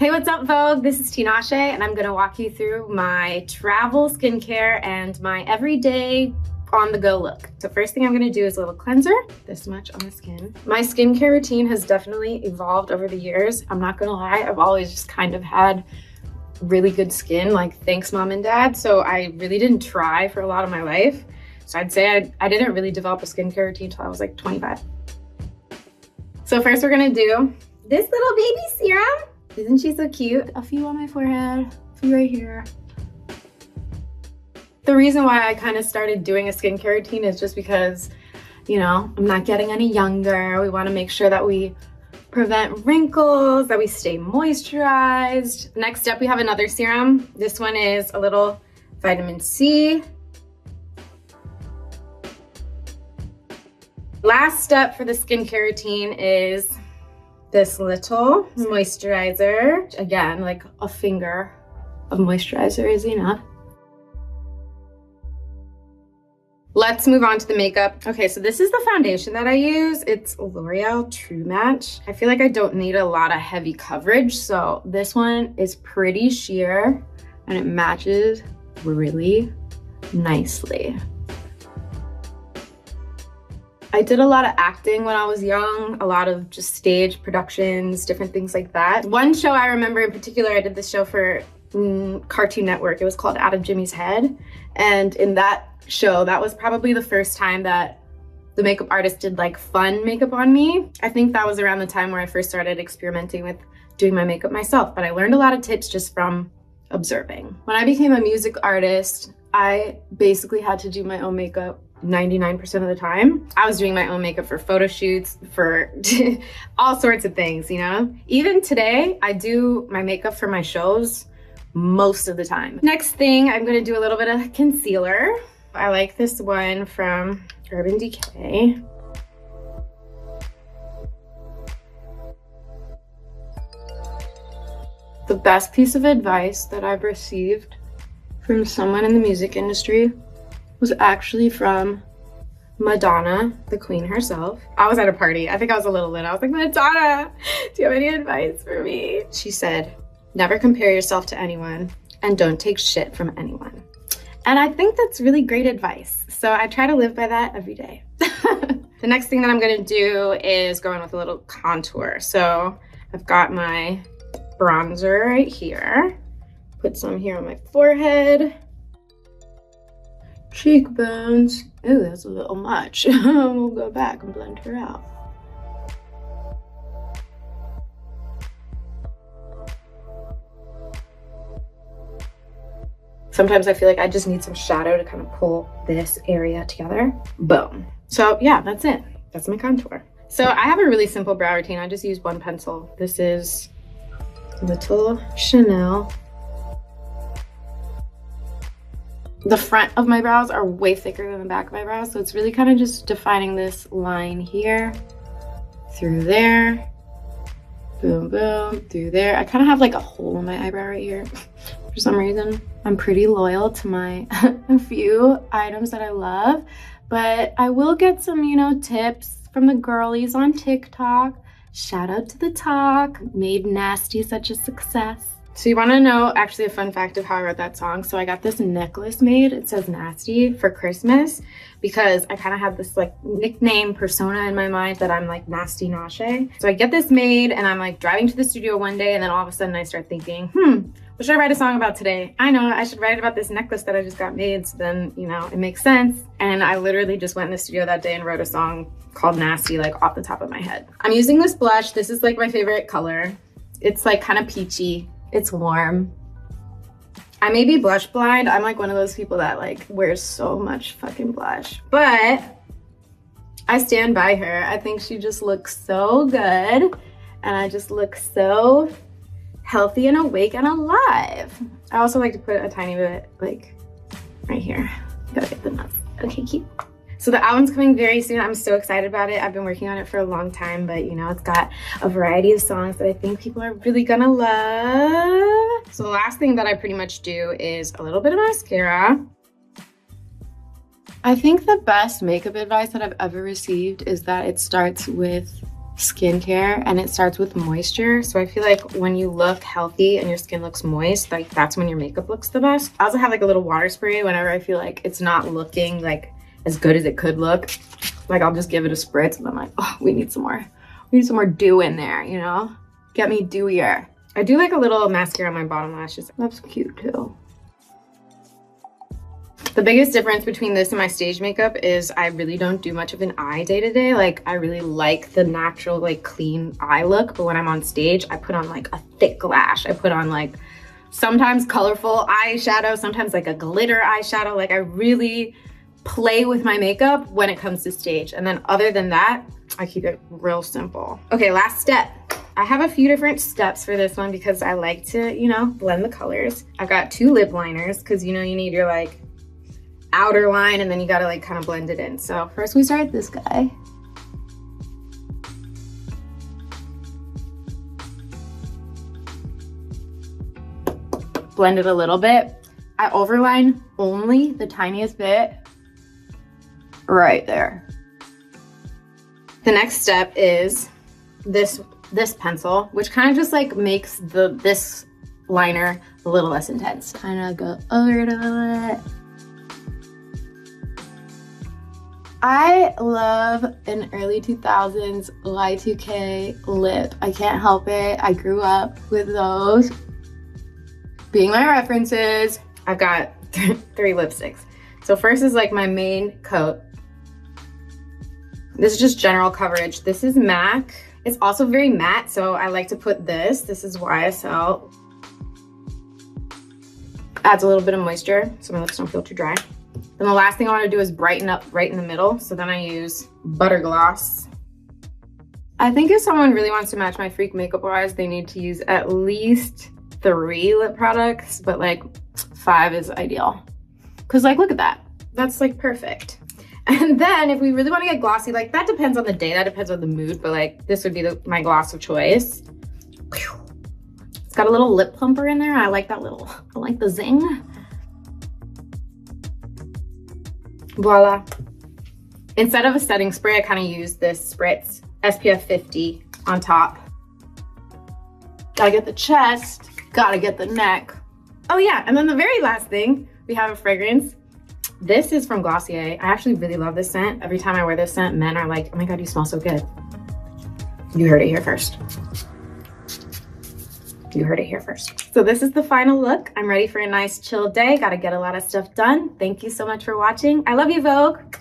Hey, what's up, Vogue? This is Tinashe, and I'm gonna walk you through my travel skincare and my everyday on-the-go look. So first thing I'm gonna do is a little cleanser, this much on the skin. My skincare routine has definitely evolved over the years. I'm not gonna lie, I've always just kind of had really good skin, like thanks mom and dad. So I really didn't try for a lot of my life. So I'd say I didn't really develop a skincare routine until I was like 25. So first we're gonna do this little baby serum. Isn't she so cute? A few on my forehead, a few right here. The reason why I kind of started doing a skincare routine is just because, you know, I'm not getting any younger. We want to make sure that we prevent wrinkles, that we stay moisturized. Next up, we have another serum. This one is a little vitamin C. Last step for the skincare routine is this little moisturizer. Again, like a finger of moisturizer is enough. Let's move on to the makeup. Okay, so this is the foundation that I use. It's L'Oreal True Match. I feel like I don't need a lot of heavy coverage, so this one is pretty sheer and it matches really nicely. I did a lot of acting when I was young, a lot of just stage productions, different things like that. One show I remember in particular, I did this show for Cartoon Network. It was called Out of Jimmy's Head. And in that show, that was probably the first time that the makeup artist did like fun makeup on me. I think that was around the time where I first started experimenting with doing my makeup myself, but I learned a lot of tips just from observing. When I became a music artist, I basically had to do my own makeup 99% of the time. I was doing my own makeup for photo shoots, for all sorts of things, you know? Even today, I do my makeup for my shows most of the time. Next thing, I'm gonna do a little bit of concealer. I like this one from Urban Decay. The best piece of advice that I've received from someone in the music industry was actually from Madonna, the queen herself. I was at a party. I think I was a little lit. I was like, Madonna, do you have any advice for me? She said, never compare yourself to anyone and don't take shit from anyone. And I think that's really great advice. So I try to live by that every day. The next thing that I'm gonna do is go in with a little contour. So I've got my bronzer right here. Put some here on my forehead. Cheekbones. Ooh, that's a little much. We'll go back and blend her out. Sometimes I feel like I just need some shadow to kind of pull this area together. Boom. So yeah, that's it. That's my contour. So I have a really simple brow routine. I just use one pencil. This is Little Chanel. The front of my brows are way thicker than the back of my brows, so it's really kind of just defining this line here, through there, boom, boom, through there. I kind of have like a hole in my eyebrow right here for some reason. I'm pretty loyal to my few items that I love, but I will get some, you know, tips from the girlies on TikTok. Shout out to the talk, made nasty such a success. So you want to know actually a fun fact of how I wrote that song? So I got this necklace made, it says Nasty, for Christmas because I kind of have this like nickname persona in my mind that I'm like Nasty Nashe. So I get this made and I'm like driving to the studio one day and then all of a sudden I start thinking, what should I write a song about today? I know, I should write about this necklace that I just got made, so then, you know, it makes sense. And I literally just went in the studio that day and wrote a song called Nasty, like off the top of my head. I'm using this blush. This is like my favorite color. It's like kind of peachy. It's warm. I may be blush blind. I'm like one of those people that like wears so much fucking blush, but I stand by her. I think she just looks so good and I just look so healthy and awake and alive. I also like to put a tiny bit like right here. Gotta get the nuts. Okay, cute. So the album's coming very soon. I'm so excited about it. I've been working on it for a long time, but you know, it's got a variety of songs that I think people are really gonna love. So the last thing that I pretty much do is a little bit of mascara. I think the best makeup advice that I've ever received is that it starts with skincare, and it starts with moisture. So I feel like when you look healthy and your skin looks moist, like that's when your makeup looks the best. I also have like a little water spray whenever I feel like it's not looking like as good as it could look. Like I'll just give it a spritz and I'm like, oh, we need some more dew in there, you know? Get me dewier. I do like a little mascara on my bottom lashes. That's cute too. The biggest difference between this and my stage makeup is I really don't do much of an eye day to day. Like I really like the natural, like clean eye look, but when I'm on stage, I put on like a thick lash. I put on like sometimes colorful eyeshadow, sometimes like a glitter eyeshadow. Like I really play with my makeup when it comes to stage. And then other than that, I keep it real simple. Okay, last step. I have a few different steps for this one because I like to, you know, blend the colors. I've got 2 lip liners because, you know, you need your like outer line and then you gotta like kind of blend it in. So first we start with this guy. Blend it a little bit. I overline only the tiniest bit right there. The next step is this pencil, which kind of just like makes this liner a little less intense. Kind of go over it a little bit. I love an early 2000s Y2K lip. I can't help it. I grew up with those being my references. I've got 3 lipsticks. So first is like my main coat. This is just general coverage. This is MAC. It's also very matte, so I like to put this. This is YSL. Adds a little bit of moisture so my lips don't feel too dry. Then the last thing I want to do is brighten up right in the middle. So then I use Butter Gloss. I think if someone really wants to match my freak makeup wise, they need to use at least 3 lip products, but like 5 is ideal. Cause like, look at that. That's like perfect. And then if we really want to get glossy, like that depends on the day, that depends on the mood, but like this would be my gloss of choice. It's got a little lip plumper in there. I like that little, I like the zing. Voila. Instead of a setting spray, I kind of use this spritz SPF 50 on top. Gotta get the chest, gotta get the neck. Oh yeah, and then the very last thing, we have a fragrance. This is from Glossier. I actually really love this scent. Every time I wear this scent, men are like, oh my God, you smell so good. You heard it here first. You heard it here first. So this is the final look. I'm ready for a nice chill day. Gotta get a lot of stuff done. Thank you so much for watching. I love you, Vogue.